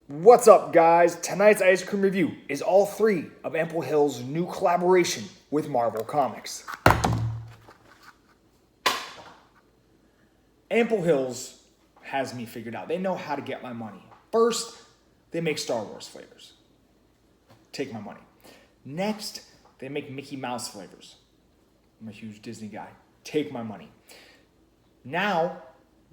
What's up, guys? Tonight's ice cream review is all three of Ample Hill's new collaboration with Marvel Comics. Ample Hills has me figured out. They know how to get my money. First, they make Star Wars flavors. Take my money. Next, they make Mickey Mouse flavors. I'm a huge Disney guy. Take my money. Now,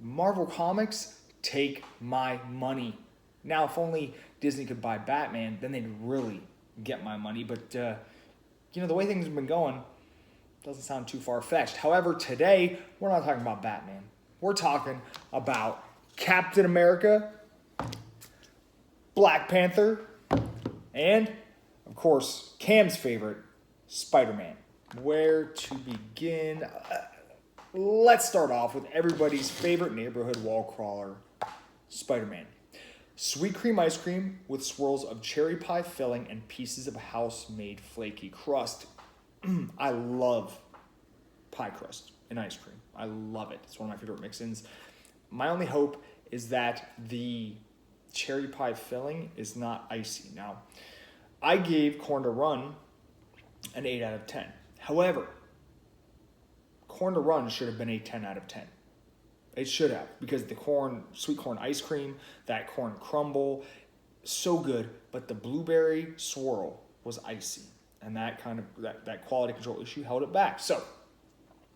Marvel Comics, take my money. Now, if only Disney could buy Batman, then they'd really get my money. But, the way things have been going doesn't sound too far-fetched. However, today, we're not talking about Batman. We're talking about Captain America, Black Panther, and, of course, Cam's favorite, Spider-Man. Where to begin? Let's start off with everybody's favorite neighborhood wall crawler, Spider-Man. Sweet cream ice cream with swirls of cherry pie filling and pieces of house-made flaky crust. I love pie crust in ice cream. I love it. It's one of my favorite mix-ins. My only hope is that the cherry pie filling is not icy. Now, I gave Corn to Run an 8 out of 10. However, Corn to Run should have been a 10 out of 10. It should have, because the sweet corn ice cream, that corn crumble, so good, but the blueberry swirl was icy. And that kind of, that quality control issue held it back. So,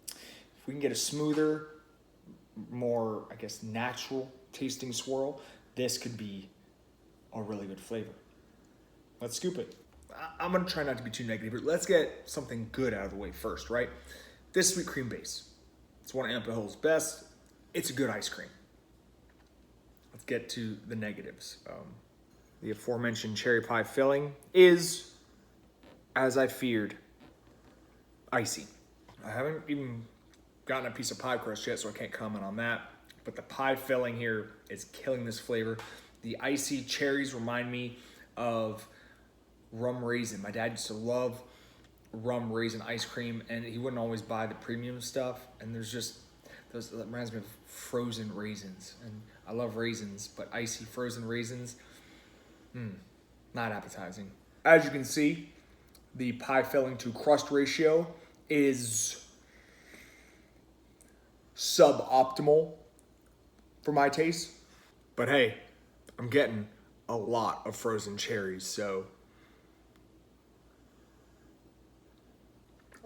if we can get a smoother, more, natural tasting swirl, this could be a really good flavor. Let's scoop it. I'm gonna try not to be too negative, but let's get something good out of the way first, right? This sweet cream base. It's one of Ample Hill's best. It's a good ice cream. Let's get to the negatives. The aforementioned cherry pie filling is, as I feared, icy. I haven't even gotten a piece of pie crust yet, so I can't comment on that. But the pie filling here is killing this flavor. The icy cherries remind me of rum raisin. My dad used to love rum raisin ice cream, and he wouldn't always buy the premium stuff. And there's just that reminds me of frozen raisins. And I love raisins, but icy frozen raisins, not appetizing. As you can see, the pie filling to crust ratio is suboptimal for my taste. But hey, I'm getting a lot of frozen cherries, so.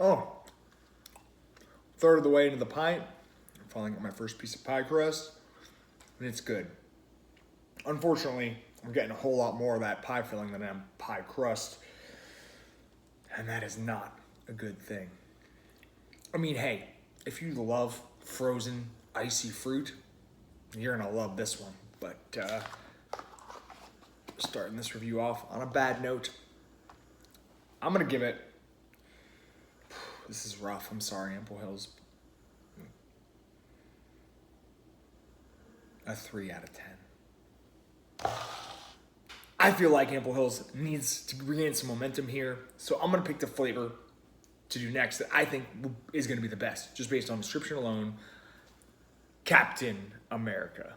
Oh, third of the way into the pint. I'm finally got my first piece of pie crust, and it's good. Unfortunately, I'm getting a whole lot more of that pie filling than I'm pie crust, and that is not a good thing. I mean, hey, if you love frozen icy fruit, you're gonna love this one. But starting this review off on a bad note, I'm gonna give it. This is rough. I'm sorry, Ample Hills. A 3 out of 10. I feel like Ample Hills needs to regain some momentum here, so I'm going to pick the flavor to do next that I think is going to be the best, just based on description alone. Captain America.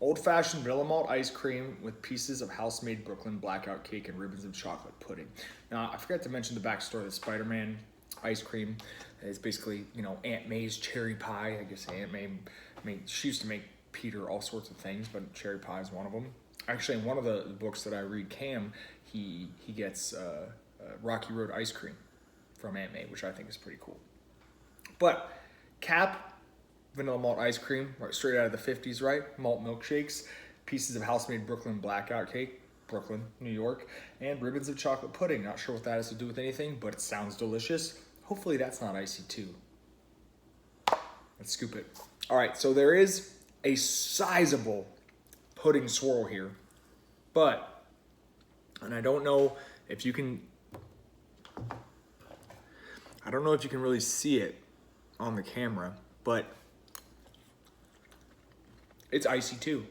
Old-fashioned vanilla malt ice cream with pieces of house-made Brooklyn blackout cake and ribbons of chocolate pudding. Now, I forgot to mention the backstory of the Spider-Man ice cream. It's basically, Aunt May's cherry pie. I guess Aunt May, she used to make Peter all sorts of things, but cherry pie is one of them. Actually, in one of the books that I read, Cam, he gets Rocky Road ice cream from Aunt May, which I think is pretty cool. But Cap, vanilla malt ice cream, right, straight out of the 50s, right? Malt milkshakes, pieces of house-made Brooklyn blackout cake, Brooklyn, New York, and ribbons of chocolate pudding. Not sure what that has to do with anything, but it sounds delicious. Hopefully that's not icy too. Let's scoop it. All right, so there is a sizable pudding swirl here, but, and I don't know if you can really see it on the camera, but it's icy too.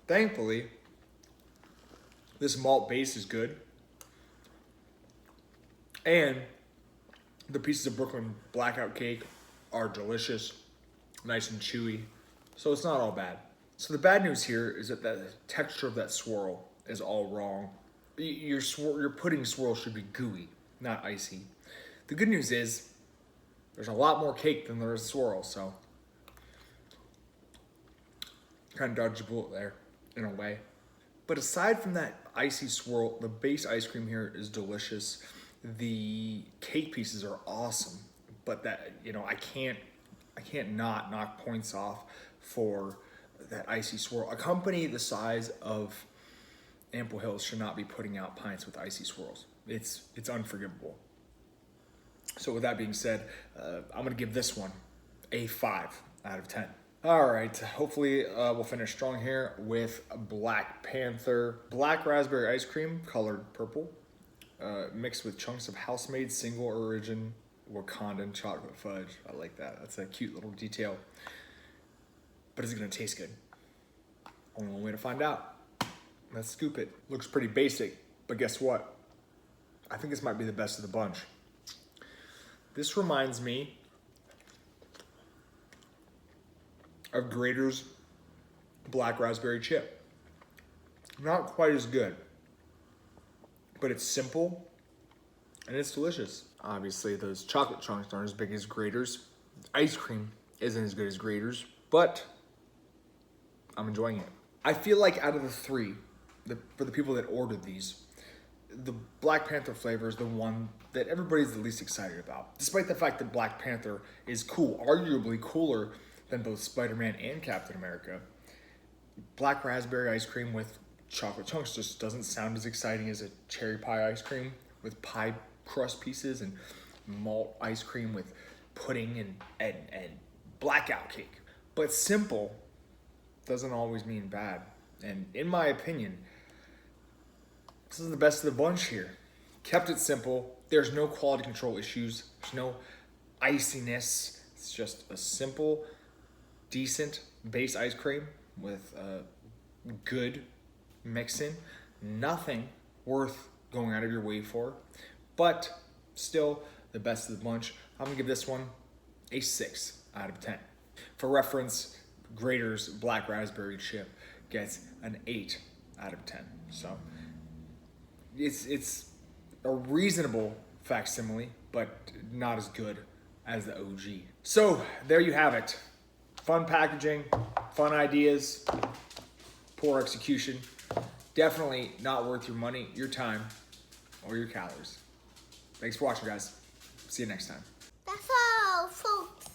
Thankfully, this malt base is good, and the pieces of Brooklyn blackout cake are delicious, nice and chewy. So it's not all bad. So the bad news here is that the texture of that swirl is all wrong. Your pudding swirl should be gooey, not icy. The good news is there's a lot more cake than there is swirl, so kind of dodged a bullet there in a way. But aside from that icy swirl, the base ice cream here is delicious. The cake pieces are awesome, but that, you know, I can't not knock points off for that icy swirl. A company the size of Ample Hills should not be putting out pints with icy swirls. It's unforgivable. So with that being said, I'm gonna give this one a 5 out of 10. All right, hopefully we'll finish strong here with Black Panther. Black raspberry ice cream, colored purple, mixed with chunks of house-made single origin Wakandan chocolate fudge. I like that. That's a cute little detail. But is it gonna taste good? Only one way to find out. Let's scoop it. Looks pretty basic, but guess what? I think this might be the best of the bunch. This reminds me of Grater's Black Raspberry Chip. Not quite as good, but it's simple and it's delicious. Obviously, those chocolate chunks aren't as big as Grater's. Ice cream isn't as good as Grater's, but I'm enjoying it. I feel like out of the three, for the people that ordered these, the Black Panther flavor is the one that everybody's the least excited about. Despite the fact that Black Panther is cool, arguably cooler than both Spider-Man and Captain America. Black raspberry ice cream with chocolate chunks just doesn't sound as exciting as a cherry pie ice cream with pie crust pieces and malt ice cream with pudding and blackout cake. But simple doesn't always mean bad. And in my opinion, this is the best of the bunch here. Kept it simple. There's no quality control issues. There's no iciness. It's just a simple, decent base ice cream with a good mix-in. Nothing worth going out of your way for, but still the best of the bunch. I'm gonna give this one a 6 out of 10. For reference, Grater's Black Raspberry Chip gets an 8 out of 10. So it's a reasonable facsimile, but not as good as the OG. So there you have it. Fun packaging, fun ideas, poor execution. Definitely not worth your money, your time, or your calories. Thanks for watching, guys. See you next time. That's all, folks.